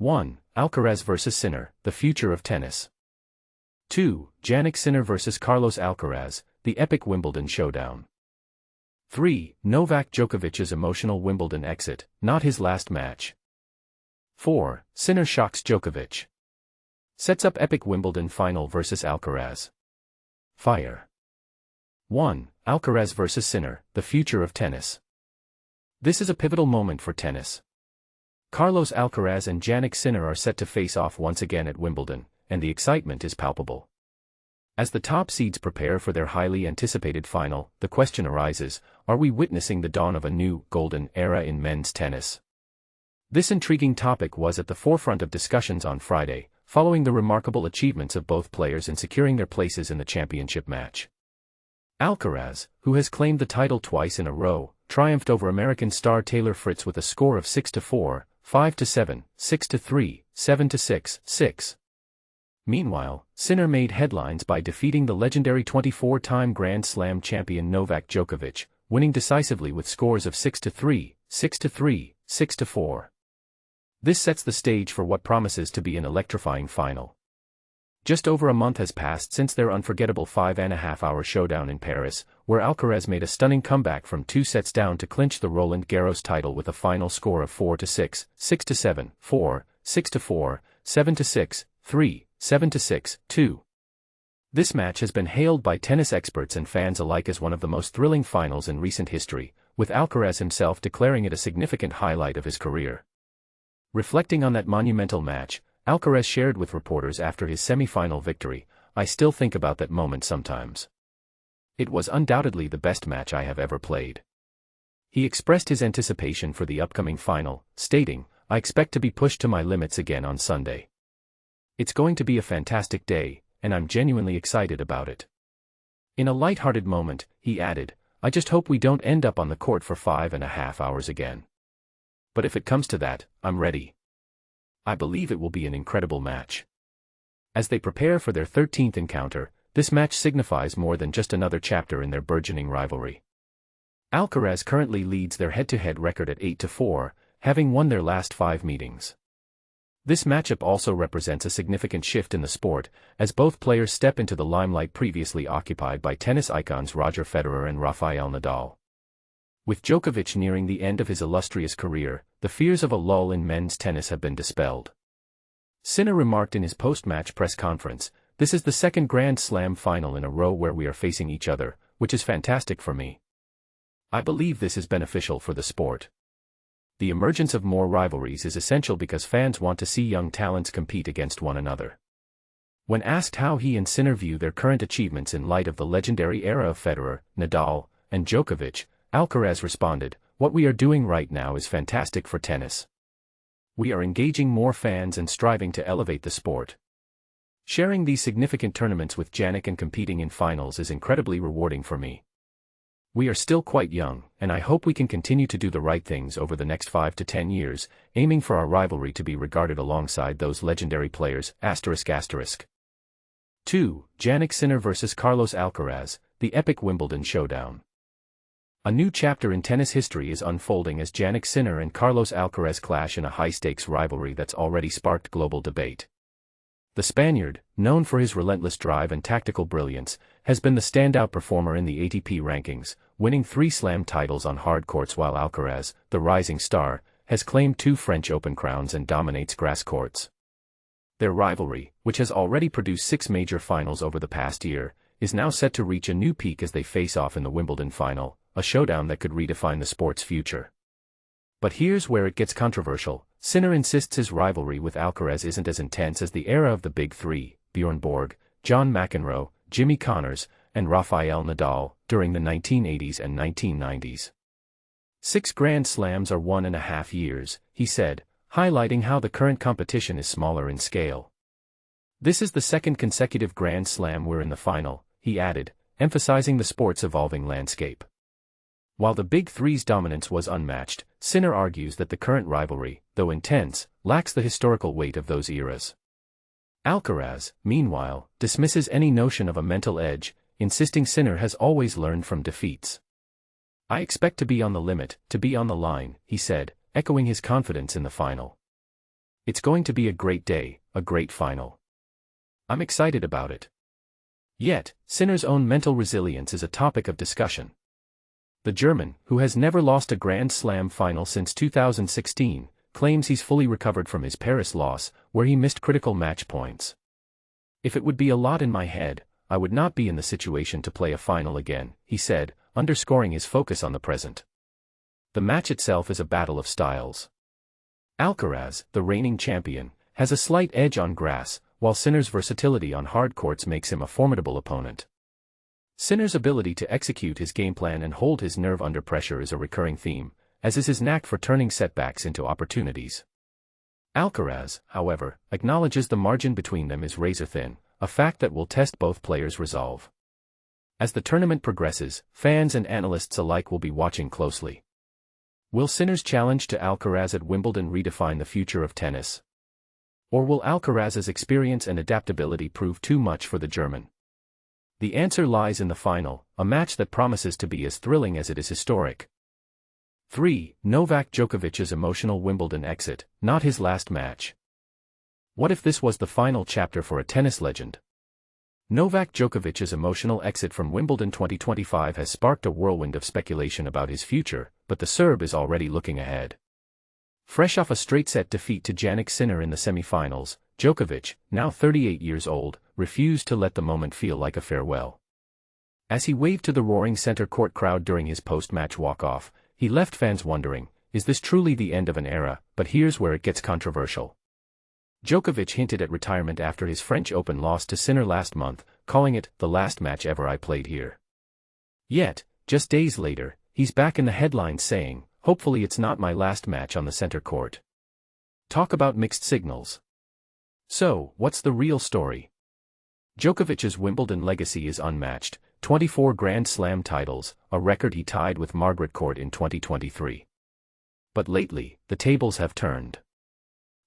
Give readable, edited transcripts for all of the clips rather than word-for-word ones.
1. Alcaraz vs Sinner, the future of tennis. 2. Jannik Sinner vs Carlos Alcaraz, the epic Wimbledon showdown. 3. Novak Djokovic's emotional Wimbledon exit, not his last match. 4. Sinner shocks Djokovic. Sets up epic Wimbledon final versus Alcaraz. Fire. 1. Alcaraz vs Sinner, the future of tennis. This is a pivotal moment for tennis. Carlos Alcaraz and Jannik Sinner are set to face off once again at Wimbledon, and the excitement is palpable. As the top seeds prepare for their highly anticipated final, the question arises, are we witnessing the dawn of a new, golden era in men's tennis? This intriguing topic was at the forefront of discussions on Friday, following the remarkable achievements of both players in securing their places in the championship match. Alcaraz, who has claimed the title twice in a row, triumphed over American star Taylor Fritz with a score of 6-4, 5-7, 6-3, 7-6, 6. Meanwhile, Sinner made headlines by defeating the legendary 24-time Grand Slam champion Novak Djokovic, winning decisively with scores of 6-3, 6-3, 6-4. This sets the stage for what promises to be an electrifying final. Just over a month has passed since their unforgettable 5.5-hour showdown in Paris, where Alcaraz made a stunning comeback from 2 sets down to clinch the Roland Garros title with a final score of 4-6, 6-7, 4, 6-4, 7-6, 3, 7-6, 2. This match has been hailed by tennis experts and fans alike as one of the most thrilling finals in recent history, with Alcaraz himself declaring it a significant highlight of his career. Reflecting on that monumental match, Alcaraz shared with reporters after his semi-final victory, "I still think about that moment sometimes. It was undoubtedly the best match I have ever played." He expressed his anticipation for the upcoming final, stating, "I expect to be pushed to my limits again on Sunday. It's going to be a fantastic day, and I'm genuinely excited about it." In a light-hearted moment, he added, "I just hope we don't end up on the court for 5.5 hours again. But if it comes to that, I'm ready. I believe it will be an incredible match." As they prepare for their 13th encounter, this match signifies more than just another chapter in their burgeoning rivalry. Alcaraz currently leads their head-to-head record at 8-4, having won their last 5 meetings. This matchup also represents a significant shift in the sport, as both players step into the limelight previously occupied by tennis icons Roger Federer and Rafael Nadal. With Djokovic nearing the end of his illustrious career, the fears of a lull in men's tennis have been dispelled. Sinner remarked in his post-match press conference, "This is the second Grand Slam final in a row where we are facing each other, which is fantastic for me. I believe this is beneficial for the sport. The emergence of more rivalries is essential because fans want to see young talents compete against one another." When asked how he and Sinner view their current achievements in light of the legendary era of Federer, Nadal, and Djokovic, Alcaraz responded, "What we are doing right now is fantastic for tennis. We are engaging more fans and striving to elevate the sport. Sharing these significant tournaments with Jannik and competing in finals is incredibly rewarding for me. We are still quite young, and I hope we can continue to do the right things over the next 5 to 10 years, aiming for our rivalry to be regarded alongside those legendary players." 2. Jannik Sinner vs Carlos Alcaraz, the epic Wimbledon showdown. A new chapter in tennis history is unfolding as Jannik Sinner and Carlos Alcaraz clash in a high-stakes rivalry that's already sparked global debate. The Spaniard, known for his relentless drive and tactical brilliance, has been the standout performer in the ATP rankings, winning 3 Slam titles on hard courts, while Alcaraz, the rising star, has claimed 2 French Open crowns and dominates grass courts. Their rivalry, which has already produced 6 major finals over the past year, is now set to reach a new peak as they face off in the Wimbledon final, a showdown that could redefine the sport's future. But here's where it gets controversial. Sinner insists his rivalry with Alcaraz isn't as intense as the era of the Big Three, Bjorn Borg, John McEnroe, Jimmy Connors, and Rafael Nadal, during the 1980s and 1990s. 6 Grand Slams are 1.5 years, he said, highlighting how the current competition is smaller in scale. This is the second consecutive Grand Slam we're in the final, he added, emphasizing the sport's evolving landscape. While the Big Three's dominance was unmatched, Sinner argues that the current rivalry, though intense, lacks the historical weight of those eras. Alcaraz, meanwhile, dismisses any notion of a mental edge, insisting Sinner has always learned from defeats. "I expect to be on the limit, to be on the line," he said, echoing his confidence in the final. It's going to be a great day, a great final. I'm excited about it. Yet, Sinner's own mental resilience is a topic of discussion. The German, who has never lost a Grand Slam final since 2016, claims he's fully recovered from his Paris loss, where he missed critical match points. "If it would be a lot in my head, I would not be in the situation to play a final again," he said, underscoring his focus on the present. The match itself is a battle of styles. Alcaraz, the reigning champion, has a slight edge on grass, while Sinner's versatility on hard courts makes him a formidable opponent. Sinner's ability to execute his game plan and hold his nerve under pressure is a recurring theme, as is his knack for turning setbacks into opportunities. Alcaraz, however, acknowledges the margin between them is razor-thin, a fact that will test both players' resolve. As the tournament progresses, fans and analysts alike will be watching closely. Will Sinner's challenge to Alcaraz at Wimbledon redefine the future of tennis? Or will Alcaraz's experience and adaptability prove too much for the German? The answer lies in the final, a match that promises to be as thrilling as it is historic. 3. Novak Djokovic's emotional Wimbledon exit, not his last match. What if this was the final chapter for a tennis legend? Novak Djokovic's emotional exit from Wimbledon 2025 has sparked a whirlwind of speculation about his future, but the Serb is already looking ahead. Fresh off a straight-set defeat to Jannik Sinner in the semi-finals, Djokovic, now 38 years old, refused to let the moment feel like a farewell. As he waved to the roaring center court crowd during his post-match walk-off, he left fans wondering, is this truly the end of an era? But here's where it gets controversial. Djokovic hinted at retirement after his French Open loss to Sinner last month, calling it, "the last match ever I played here." Yet, just days later, he's back in the headlines saying, "Hopefully it's not my last match on the center court." Talk about mixed signals. So, what's the real story? Djokovic's Wimbledon legacy is unmatched, 24 Grand Slam titles, a record he tied with Margaret Court in 2023. But lately, the tables have turned.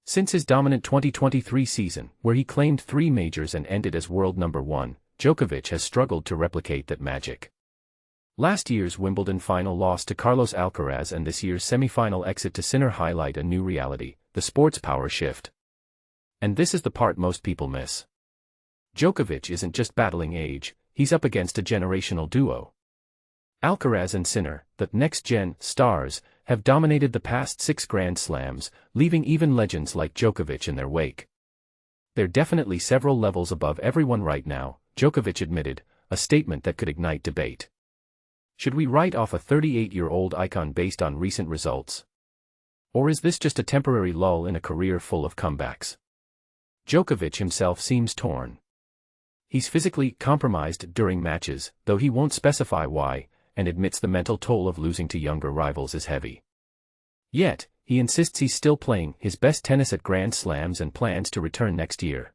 Since his dominant 2023 season, where he claimed 3 majors and ended as world number 1, Djokovic has struggled to replicate that magic. Last year's Wimbledon final loss to Carlos Alcaraz and this year's semi-final exit to Sinner highlight a new reality, the sport's power shift. And this is the part most people miss. Djokovic isn't just battling age, he's up against a generational duo. Alcaraz and Sinner, the next-gen stars, have dominated the past 6 Grand Slams, leaving even legends like Djokovic in their wake. "They're definitely several levels above everyone right now," Djokovic admitted, a statement that could ignite debate. Should we write off a 38-year-old icon based on recent results? Or is this just a temporary lull in a career full of comebacks? Djokovic himself seems torn. He's physically compromised during matches, though he won't specify why, and admits the mental toll of losing to younger rivals is heavy. Yet, he insists he's still playing his best tennis at Grand Slams and plans to return next year.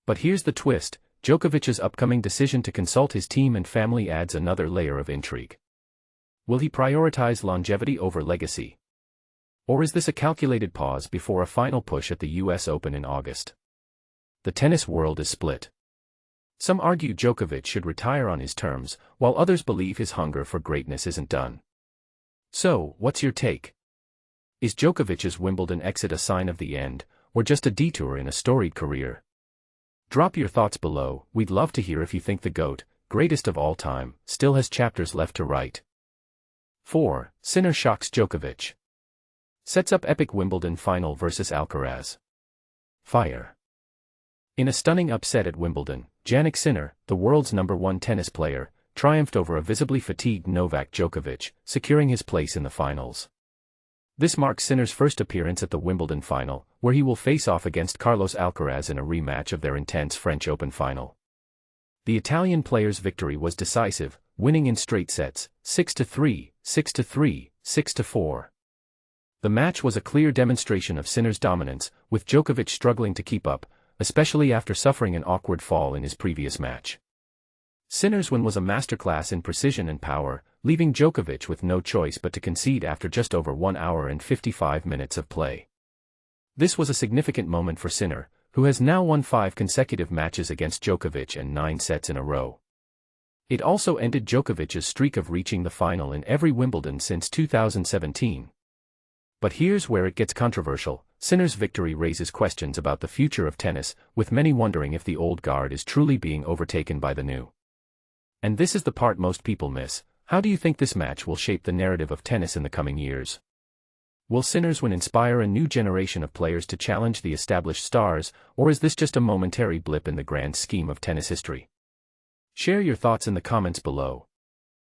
But here's the twist, Djokovic's upcoming decision to consult his team and family adds another layer of intrigue. Will he prioritize longevity over legacy? Or is this a calculated pause before a final push at the US Open in August? The tennis world is split. Some argue Djokovic should retire on his terms, while others believe his hunger for greatness isn't done. So, what's your take? Is Djokovic's Wimbledon exit a sign of the end, or just a detour in a storied career? Drop your thoughts below, we'd love to hear if you think the GOAT, greatest of all time, still has chapters left to write. 4. Sinner shocks Djokovic. Sets up epic Wimbledon final versus Alcaraz. Fire. In a stunning upset at Wimbledon, Jannik Sinner, the world's #1 tennis player, triumphed over a visibly fatigued Novak Djokovic, securing his place in the finals. This marks Sinner's first appearance at the Wimbledon final, where he will face off against Carlos Alcaraz in a rematch of their intense French Open final. The Italian player's victory was decisive, winning in straight sets, 6-3, 6-3, 6-4. The match was a clear demonstration of Sinner's dominance, with Djokovic struggling to keep up, especially after suffering an awkward fall in his previous match. Sinner's win was a masterclass in precision and power, leaving Djokovic with no choice but to concede after just over 1 hour and 55 minutes of play. This was a significant moment for Sinner, who has now won 5 consecutive matches against Djokovic and 9 sets in a row. It also ended Djokovic's streak of reaching the final in every Wimbledon since 2017. But here's where it gets controversial. Sinner's victory raises questions about the future of tennis, with many wondering if the old guard is truly being overtaken by the new. And this is the part most people miss: how do you think this match will shape the narrative of tennis in the coming years? Will Sinner's win inspire a new generation of players to challenge the established stars, or is this just a momentary blip in the grand scheme of tennis history? Share your thoughts in the comments below,